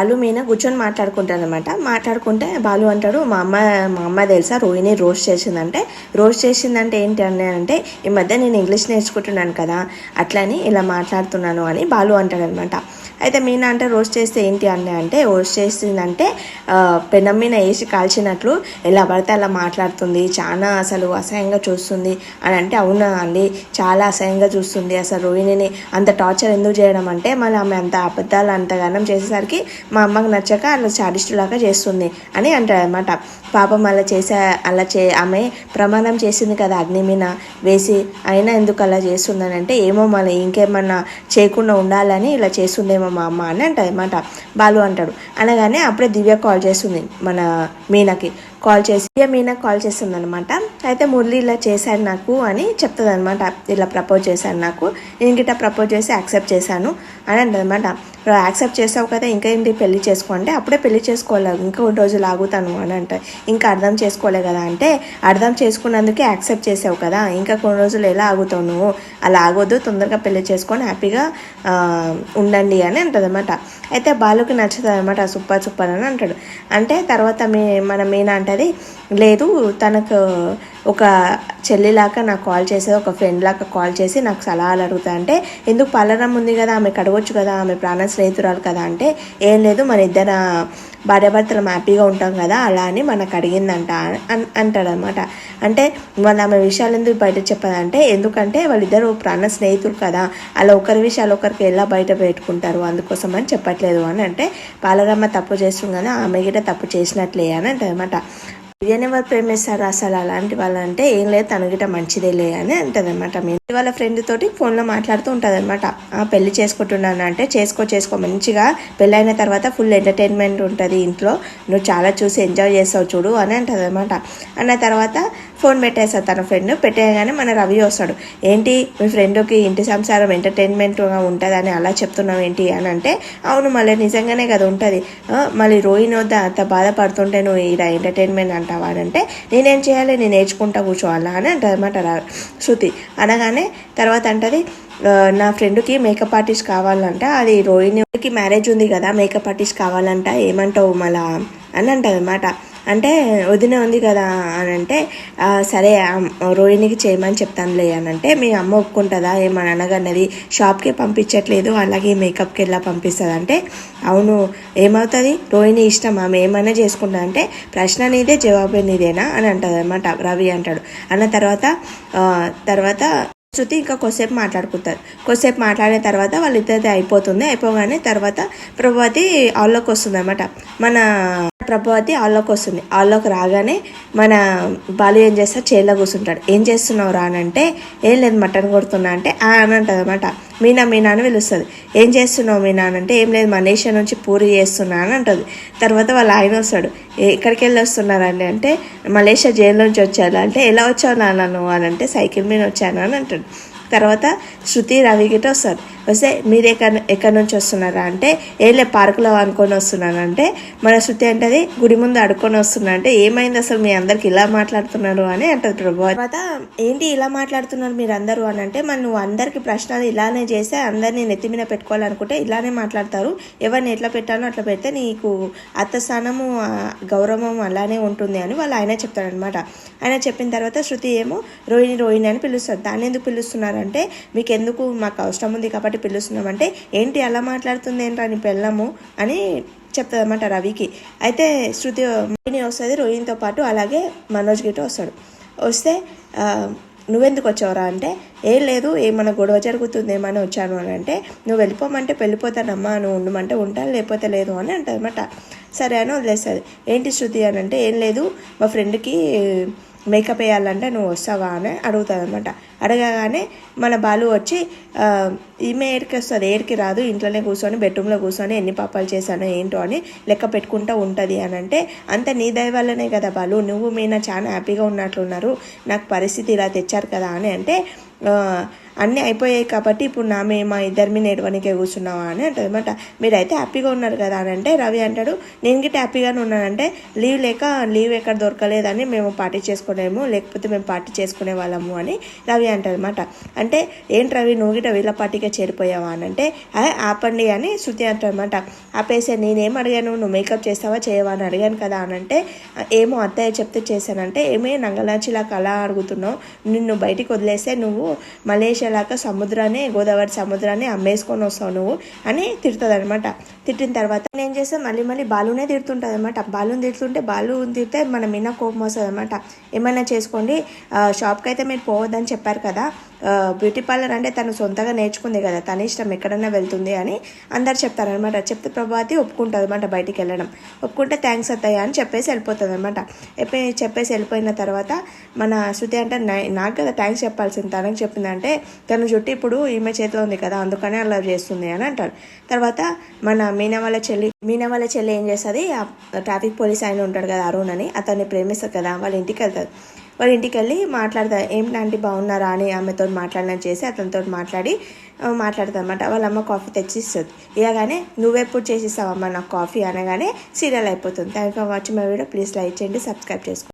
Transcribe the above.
బాలు మీనా కూర్చొని మాట్లాడుకుంటాను అనమాట. మాట్లాడుకుంటే బాలు అంటాడు, మా అమ్మ తెలుసా రోహిణి రోస్ట్ చేసిందంటే ఏంటి అంటే ఈ మధ్య నేను ఇంగ్లీష్ నేర్చుకుంటున్నాను కదా అట్లని ఇలా మాట్లాడుతున్నాను అని బాలు అంటాడు అనమాట. అయితే మీనా అంటే రోస్ట్ చేస్తే ఏంటి అంటే రోస్ట్ చేసిందంటే పెనం మీద వేసి కాల్చినట్లు ఎలా పడితే అలా మాట్లాడుతుంది, చాలా అసలు అసహ్యంగా చూస్తుంది అని అంటే అవునా అండి, చాలా అసహ్యంగా చూస్తుంది, అసలు రోహిణిని అంత టార్చర్ ఎందుకు చేయడం అంటే మళ్ళీ ఆమె అంత అబద్ధాలు అంతగానం చేసేసరికి మా అమ్మకి నచ్చక అలా చాడిస్టులాగా చేస్తుంది అని అంటాడు అనమాట. పాపం ఆమె ప్రమాణం చేసింది కదా అగ్ని మీద వేసి, అయినా ఎందుకు అలా చేస్తుందని అంటే ఏమో మళ్ళీ ఇంకేమన్నా చేయకుండా ఉండాలని ఇలా చేస్తుందేమో మా అమ్మ అని అంటది అనమాట. బాలు అంటాడు. అనగానే అప్పుడే దివ్య కాల్ చేస్తుంది మన మీనాకి. మీనాకి కాల్ చేస్తుంది అనమాట. అయితే మురళి ఇలా చేశాడు నాకు అని చెప్తుంది అనమాట. ఇలా ప్రపోజ్ చేశాను నాకు, నేను గిట్ట ప్రపోజ్ చేసి యాక్సెప్ట్ చేశాను అని అంటది అనమాట. యాక్సెప్ట్ చేసావు కదా ఇంకా ఏంటి పెళ్లి చేసుకో అంటే అప్పుడే పెళ్లి చేసుకోలేదు, ఇంకా కొన్ని రోజులు ఆగుతాను అని అంటే ఇంకా అర్థం చేసుకోలే కదా అంటే అర్థం చేసుకున్నందుకే యాక్సెప్ట్ చేసావు కదా, ఇంకా కొన్ని రోజులు ఎలా ఆగుతావు నువ్వు, అలా ఆగొద్దు, తొందరగా పెళ్లి చేసుకొని హ్యాపీగా ఉండండి అని అంటది అనమాట. అయితే బాలుకి నచ్చుతుంది అనమాట. సూపర్ అని అంటాడు. అంటే తర్వాత మన మీనా అంటది, లేదు తనకు ఒక చెల్లిలాగా నాకు కాల్ చేసేది, ఒక ఫ్రెండ్ లాగా కాల్ చేసి నాకు సలహాలు అడుగుతా అంటే ఎందుకు పల్లరం ఉంది కదా ఆమె కడవచ్చు కదా, ఆమె ప్రాణ స్నేహితురాలు కదా అంటే ఏం లేదు మన ఇద్దరు భార్యాభర్తలు హ్యాపీగా ఉంటాం కదా అలా అని మనకు అడిగిందంట అంటాడనమాట. అంటే వాళ్ళు ఆమె విషయాలు ఎందుకు బయట చెప్పదంటే ఎందుకంటే వాళ్ళిద్దరు ప్రాణ స్నేహితులు కదా, అలా ఒకరి విషయాలు ఒకరికి ఎలా బయట పెట్టుకుంటారు అందుకోసం అని చెప్పట్లేదు అని అంటే పాలరమ్మ తప్పు చేస్తుంది కదా ఆమె గిట్ట తప్పు చేసినట్లే అని అంటదన్నమాట. దివ్యని ఎవరు ప్రేమిస్తారు అసలు అలాంటి వాళ్ళంటే ఏం లేదు తన గిట్ట మంచిదేలే అని అంటది అనమాట. వాళ్ళ ఫ్రెండ్ తోటి ఫోన్లో మాట్లాడుతూ ఉంటుంది అనమాట. పెళ్లి చేసుకుంటున్నాను అంటే చేసుకో మంచిగా పెళ్ళైన తర్వాత ఫుల్ ఎంటర్టైన్మెంట్ ఉంటుంది ఇంట్లో, నువ్వు చాలా చూసి ఎంజాయ్ చేస్తావు చూడు అని అంటది అనమాట. అన్న తర్వాత ఫోన్ పెట్టేస్తాడు తన ఫ్రెండ్. పెట్టేయగానే మన రవి వస్తాడు. ఏంటి మీ ఫ్రెండ్కి ఇంటి సంసారం ఎంటర్టైన్మెంట్గా ఉంటుందని అలా చెప్తున్నావు ఏంటి అని అంటే అవును మళ్ళీ నిజంగానే కదా ఉంటుంది, మళ్ళీ రోహిణి వద్ద అంత బాధపడుతుంటే నువ్వు ఇలా ఎంటర్టైన్మెంట్ అంటావాడంటే నేనేం చేయాలి, నేను నేర్చుకుంటా కూర్చోవాలా అని అంటది అనమాట శృతి. అనగానే తర్వాత అంటది నా ఫ్రెండ్కి మేకప్ ఆర్టిస్ట్ కావాలంట, అది రోహిణికి మ్యారేజ్ ఉంది కదా మేకప్ ఆర్టిస్ట్ కావాలంట ఏమంటావు మళ్ళా అని అంటది అనమాట. అంటే వదిన ఉంది కదా అని అంటే సరే రోహిణికి చేయమని చెప్తానులే అని అంటే మీ అమ్మ ఒప్పుకుంటుందా ఏమని అనగన్నది. షాప్కి పంపించట్లేదు అలాగే మేకప్కి ఎలా పంపిస్తుంది అంటే అవును ఏమవుతుంది రోహిణి ఇష్టం ఆమె ఏమైనా చేసుకుంటా అంటే ప్రశ్న నీదే జవాబు నీదేనా అని అంటది అనమాట రవి అంటాడు. అన్న తర్వాత శృతి ఇంకా కొద్దిసేపు మాట్లాడుకుంటారు. కొద్దిసేపు మాట్లాడిన తర్వాత వాళ్ళిద్దరిది అయిపోగానే తర్వాత ప్రభావతి హాల్లోకి వస్తుంది అనమాట. మన ప్రభావతి హాల్లోకి వస్తుంది. హాల్లోకి రాగానే మన బాలు ఏం చేస్తాడు చైర్లో కూర్చుంటాడు. ఏం చేస్తున్నావు రా అని అంటే ఏం లేదు మటన్ కొడుతున్నా అంటే అని అంటది అనమాట. మీనా అని పిలుస్తుంది. ఏం చేస్తున్నావు మీనా అని అంటే ఏం లేదు మలేషియా నుంచి పూరి చేస్తున్నా అని అంటుంది. తర్వాత వాళ్ళ ఆయన వస్తాడు. ఎక్కడికి వెళ్ళి వస్తున్నారండి అంటే మలేషియా జైలు నుంచి వచ్చాను అంటే ఎలా వచ్చావు నాన్న అని అంటే సైకిల్ మీద వచ్చాను అని అంటాడు. తర్వాత శృతి రవి గిట్ట వస్తారు. వస్తే మీరు ఎక్కడి నుంచి వస్తున్నారా అంటే ఏలే పార్కులో అనుకొని వస్తున్నానంటే మన శృతి అంటది గుడి ముందు అడుక్కొని వస్తున్నా అంటే ఏమైంది అసలు మీ అందరికి ఇలా మాట్లాడుతున్నారు అని అంటది ప్రభు. తర్వాత ఏంటి ఇలా మాట్లాడుతున్నారు మీరు అందరూ అని అంటే మరి నువ్వు అందరికి ప్రశ్నలు ఇలానే చేస్తే అందరినీ నెత్తి మీద పెట్టుకోవాలనుకుంటే ఇలానే మాట్లాడతారు, ఎవరిని ఎట్లా పెట్టానో అట్లా పెడితే నీకు అత్తస్థానము గౌరవం అలానే ఉంటుంది అని వాళ్ళు ఆయన చెప్తాడనమాట. ఆయన చెప్పిన తర్వాత శృతి ఏమో రోహిణి అని పిలుస్తారు. దాన్ని ఎందుకు పిలుస్తున్నారంటే మీకు ఎందుకు మాకు అవసరం ఉంది కాబట్టి పిలుస్తున్నామంటే ఏంటి అలా మాట్లాడుతుంది ఏంట్రా నీ పెళ్ళము అని చెప్తుంది అనమాట రవికి. అయితే శృతి రోహిణి వస్తుంది. రోహిణితో పాటు అలాగే మనోజ్ గిట్ట వస్తాడు. వస్తే నువ్వెందుకు వచ్చావురా అంటే ఏం లేదు ఏమన్నా గొడవ జరుగుతుంది ఏమని వచ్చాను అని అంటే నువ్వు వెళ్ళిపోమంటే వెళ్ళిపోతానమ్మా, నువ్వు ఉండమంటే ఉంటాను లేకపోతే లేదు అని అంటది అనమాట. సరే అని వదిలేస్తుంది. ఏంటి శృతి అని అంటే ఏం లేదు మా ఫ్రెండ్కి మేకప్ వేయాలంటే నువ్వు వస్తావా అని అడుగుతుంది అనమాట. అడగగానే మన బాలు వచ్చి ఈమె ఏడికి వస్తుంది, ఏడికి రాదు, ఇంట్లోనే కూర్చొని బెడ్రూమ్లో కూర్చొని ఎన్ని పాపాలు చేశానో ఏంటో అని లెక్క పెట్టుకుంటూ ఉంటుంది అని అంటే అంత నీ దయ వల్లనే కదా బాలు, నువ్వు మీనా చాలా హ్యాపీగా ఉన్నట్లున్నారు, నాకు పరిస్థితి ఇలా తెచ్చారు కదా అని అంటే అన్నీ అయిపోయాయి కాబట్టి ఇప్పుడు మా ఇద్దరి మీద ఏడవనికే కూర్చున్నావా అని అంటది అనమాట. మీరైతే హ్యాపీగా ఉన్నారు కదా అని అంటే రవి అంటాడు, నేను గిట్ట హ్యాపీగానే ఉన్నానంటే లీవ్ ఎక్కడ దొరకలేదని మేము పార్టీ చేసుకోలేము, లేకపోతే మేము పార్టీ చేసుకునే వాళ్ళము అని రవి అంటారు అనమాట. అంటే ఏంటి రవి నువ్వు గిట్ట వీళ్ళ పార్టీకే చేరిపోయావా అని అంటే ఆపండి అని శృతి అంటారు అనమాట. ఆపేసే నేనేం అడిగాను, నువ్వు మేకప్ చేస్తావా చేయవా అని అడిగాను కదా అని అంటే ఏమో అత్తయ్య చెప్తే చేశానంటే ఏమే నంగలాచిలాగా అలా అడుగుతున్నావు, నిన్ను బయటికి వదిలేస్తే నువ్వు మలేషియాలాగా గోదావరి సముద్రాన్ని అమ్మేసుకొని వస్తావు నువ్వు అని తిడుతుంది అనమాట. తిట్టిన తర్వాత నేను చేస్తే మళ్ళీ బాలునే తిడుతుంటుంది అనమాట. బాలు తిడితే మన మీనా కోపం వస్తుంది అనమాట. ఏమైనా చేసుకోండి, షాప్కి అయితే మీరు పోవద్దని చెప్పారు కదా, బ్యూటీ పార్లర్ అంటే తను సొంతగా నేర్చుకుంది కదా, తన ఇష్టం ఎక్కడన్నా వెళ్తుంది అని అందరు చెప్తారనమాట. చెప్తే ప్రభావతి ఒప్పుకుంటుంది అనమాట బయటికి వెళ్ళడం. ఒప్పుకుంటే థ్యాంక్స్ అత్తయ్య అని చెప్పేసి వెళ్ళిపోతుంది అనమాట. చెప్పేసి వెళ్ళిపోయిన తర్వాత మన శృతి అంటే నాకు కదా థ్యాంక్స్ చెప్పాల్సింది, తనకు చెప్పిందంటే తన జుట్టు ఇప్పుడు ఈమె చేతిలో ఉంది కదా అందుకనే అలా చేస్తుంది అని అంటాడు. తర్వాత మన మీనా వాళ్ళ చెల్లి ఏం చేస్తుంది, ట్రాఫిక్ పోలీస్ ఆయన ఉంటాడు కదా అరుణ్ అని, అతన్ని ప్రేమిస్తారు కదా, వాళ్ళ ఇంటికి వెళ్తారు. వాళ్ళ ఇంటికి వెళ్ళి మాట్లాడతారు, ఏంటంటే బాగున్నారా అని ఆమెతో మాట్లాడిన చేసి అతనితో మాట్లాడతారు అనమాట. వాళ్ళ అమ్మ కాఫీ తెచ్చి ఇస్తుంది. ఇలాగానే నువ్వెప్పుడు చేసిస్తావమ్మా నాకు కాఫీ అనగానే సీరియల్ అయిపోతుంది. Thank you for watching my video. Please like చేయండి, సబ్స్క్రైబ్ చేసుకోండి.